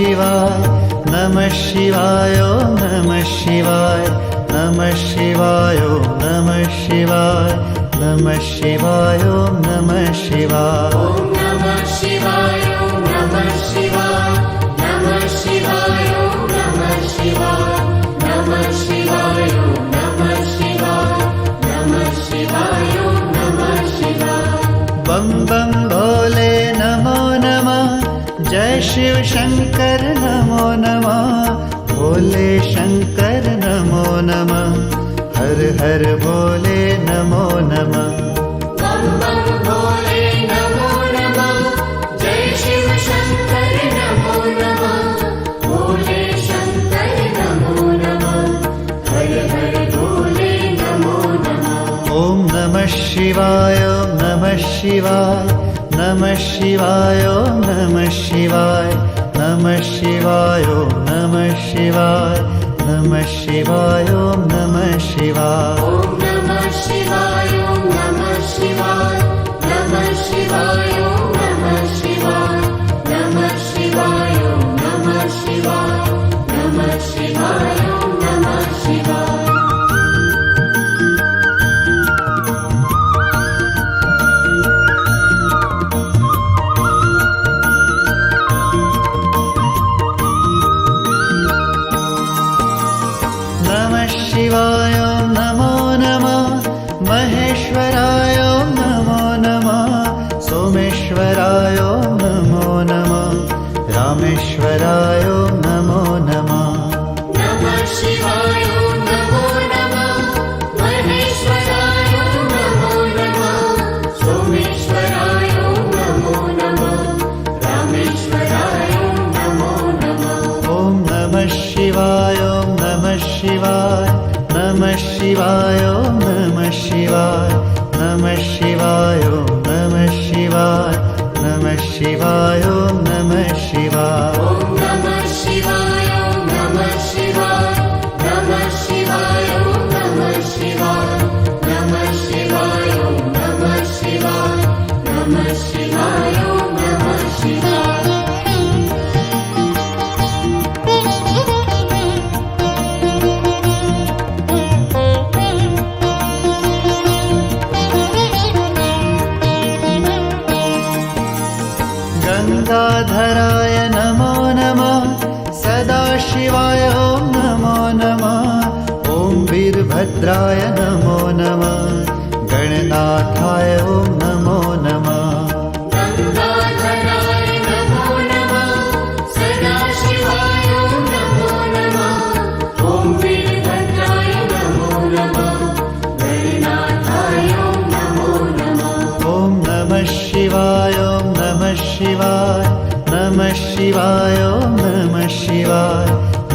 शिवाय नमः शिवाय ॐ नमः शिवाय नमः शिवाय ॐ नमः शिवाय नमः शिवाय ॐ नमः शिवाय ॐ नमः शिवाय ॐ नमः शिवाय नमः शिवाय ॐ नमः शिवाय नमः शिवाय ॐ नमः शिवाय नमः शिवाय ॐ नमः शिवाय बम बम भोले नमो नमः जय शिव शंकर नमो नमः भोले शंकर नमो नमः हर हर भोले नमो नमः बम बम भोले नमो नमः जय शिव शंकर नमो नमः भोले शंकर नमो नमः हर हर भोले नमो नमः ॐ नमः शिवाय ॐ नमः शिवाय नमः शिवाय ॐ नमः शिवाय नमः शिवाय ॐ नमः शिवाय नमः शिवाय ॐ नमः शिवाय ॐ नमः शिवाय ॐ नमः शिवाय नमः शिवाय ॐ नमः शिवाय नमः शिवाय ॐ नमः शिवाय नमः शिवाय ॐ नमः शिवाय नमः शिवाय ॐ नमो नमः महेश्वराय ॐ नमो नमः सोमेश्वराय ॐ नमो नमः रामेश्वराय ॐ नमो नमः नमः शिवाय ॐ नमो नमः महेश्वराय ॐ नमो नमः सोमेश्वराय ॐ नमो नमः रामेश्वराय ॐ नमो नमः ॐ नमः शिवाय ॐ नमः शिवाय नमः शिवाय ॐ नमः शिवाय नमः शिवाय ॐ नमः शिवाय नमः शिवाय ॐ नमः शिवाय ॐ नमः शिवाय ॐ नमः शिवाय नमः शिवाय ॐ नमः शिवाय नमः शिवाय ॐ नमः शिवाय नमः शिवाय ॐ नमः शिवाय गंगाधराय नमो नमः सदाशिवाय ॐ नमो नमः ॐ वीरभद्राय नमो नमः गणनाथाय ॐ नमो नमः गंगाधराय नमो नमः सदाशिवाय ॐ नमो नमः ॐ वीरभद्राय नमो नमः गणनाथाय ॐ नमो नमः ॐ नमः शिवाय ॐ नमः शिवाय नमः शिवाय ॐ नमः शिवाय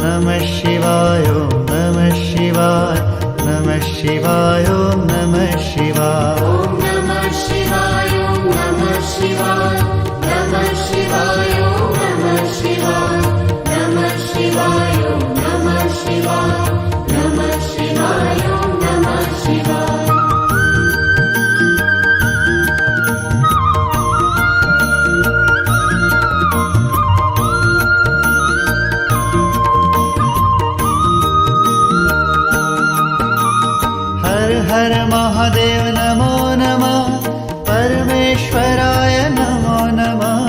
नमः शिवाय ॐ नमः शिवाय नमः शिवाय ॐ नमः शिवाय ॐ नमः शिवाय ॐ नमः शिवाय नमः शिवाय ॐ नमः शिवाय नमः शिवाय ॐ नमः शिवाय नमः शिवाय ॐ नमः शिवाय हर हर महादेव नमो नमः परमेश्वराय नमो नमः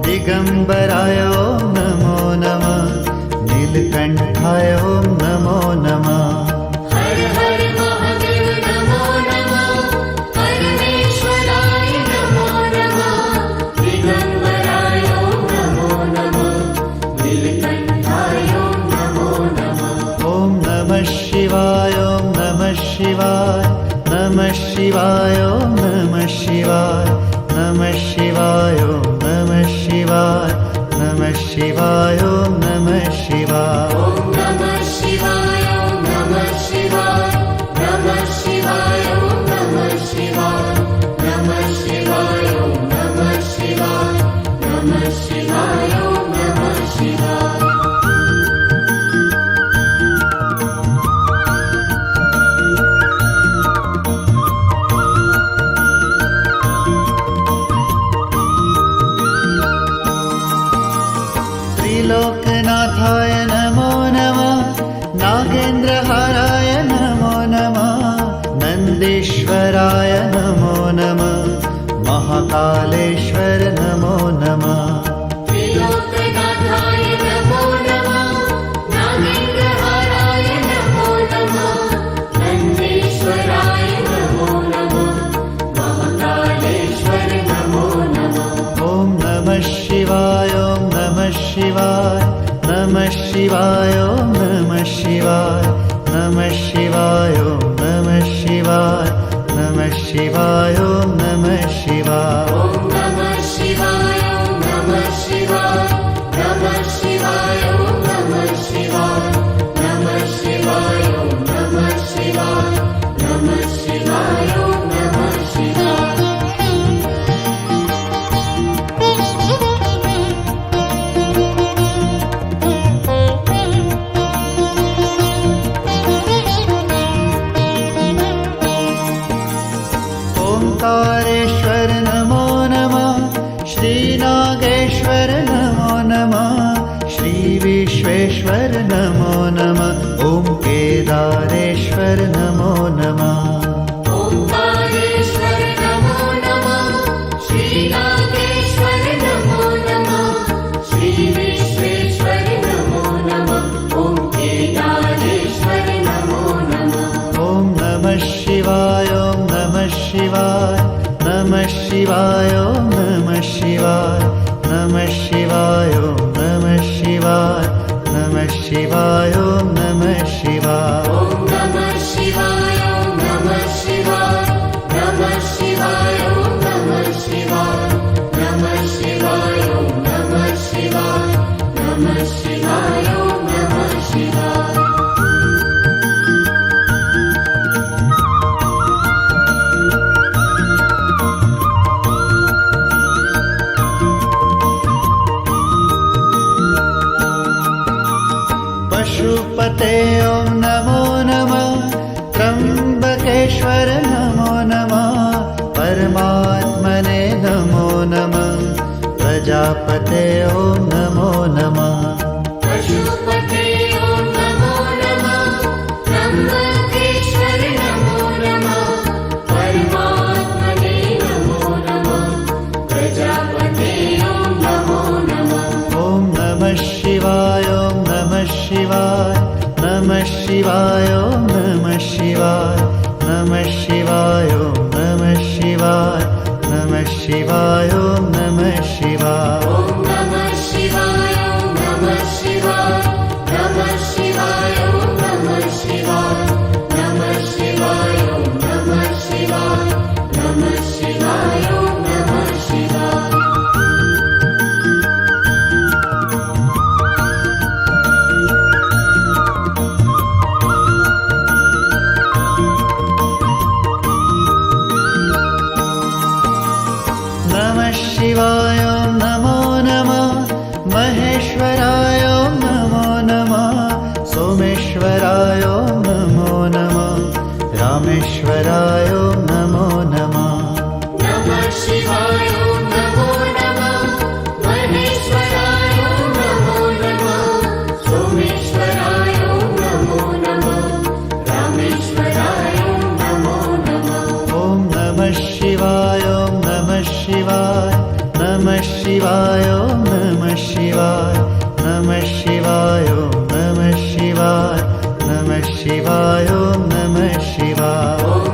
दिगंबराय ॐ नमो नमः नीलकंठाय ॐ नमो नमः हर हर महादेव नमो नमः परमेश्वराय नमो नमः दिगंबराय ॐ नमो नमः नीलकंठाय ॐ नमो नमः ॐ नमः शिवाय ॐ नमः शिवाय नमः शिवाय ॐ नमः शिवाय नमः शिवाय ॐ नमः शिवाय नमः शिवाय ॐ नमः शिवाय ॐ नमः शिवाय ॐ नमः शिवाय नमः शिवाय ॐ नमः शिवाय नमः शिवाय ॐ नमः शिवाय नमः शिवाय ॐ नमः शिवाय शिवाय ॐ नमः शिवाय नमः शिवाय ॐ नमः शिवाय नमः शिवाय ॐ नमः शिवाय ॐ नमः शिवाय ॐ नमः शिवाय नमः शिवाय ॐ नमः शिवाय नमः शिवाय ॐ नमः शिवाय नमः शिवाय ॐ नमः शिवाय ओंकारेश्वर नमो नमः श्रीनागेश्वर नमो नमः श्रीविश्वेश्वर नमो नमः ॐ केदारेश्वर नमो नमः ओंकारेश्वर नमो नमः श्रीनागेश्वर नमो नमः श्रीविश्वेश्वर नमो नमः ॐ केदारेश्वर नमो नमः ॐ नमः शिवाय ॐ नमः शिवाय नमः शिवाय ॐ नमः शिवाय नमः शिवाय ॐ नमः शिवाय नमः शिवाय ॐ नमः शिवाय ॐ नमः शिवाय ॐ नमः शिवाय नमः शिवाय ॐ नमः शिवाय नमः शिवाय ॐ नमः शिवाय नमः शिवाय ॐ नमः शिवाय पशुपते ॐ नमो नमः त्र्यम्बकेश्वर नमो नमः परमात्मने नमो नमः प्रजापते ॐ नमो नमः पशुपते ॐ नमो नमः त्र्यम्बकेश्वर नमो नमः परमात्मने नमो नमः प्रजापते ॐ नमो नमः ॐ नमः शिवाय ॐ नमः शिवाय नमः शिवाय ॐ नमः शिवाय नमः शिवाय ॐ नमः शिवाय नमः शिवाय ॐ नमः शिवाय ॐ नमः शिवाय ॐ नमः शिवाय नमः शिवाय ॐ नमः शिवाय नमः शिवाय ॐ नमः शिवाय नमः शिवाय ॐ नमः शिवाय नमः शिवाय ॐ नमो नमः महेश्वराय ॐ नमो नमः सोमेश्वराय ॐ नमो नमः रामेश्वराय ॐ नमो नमः नमः शिवाय ॐ नमो नमः महेश्वराय ॐ नमो नमः सोमेश्वराय ॐ नमो नमः रामेश्वराय ॐ नमो नमः ॐ नमः शिवाय ॐ नमः शिवाय नमः शिवाय ॐ नमः शिवाय नमः शिवाय ॐ नमः शिवाय नमः शिवाय ॐ नमः शिवाय ॐ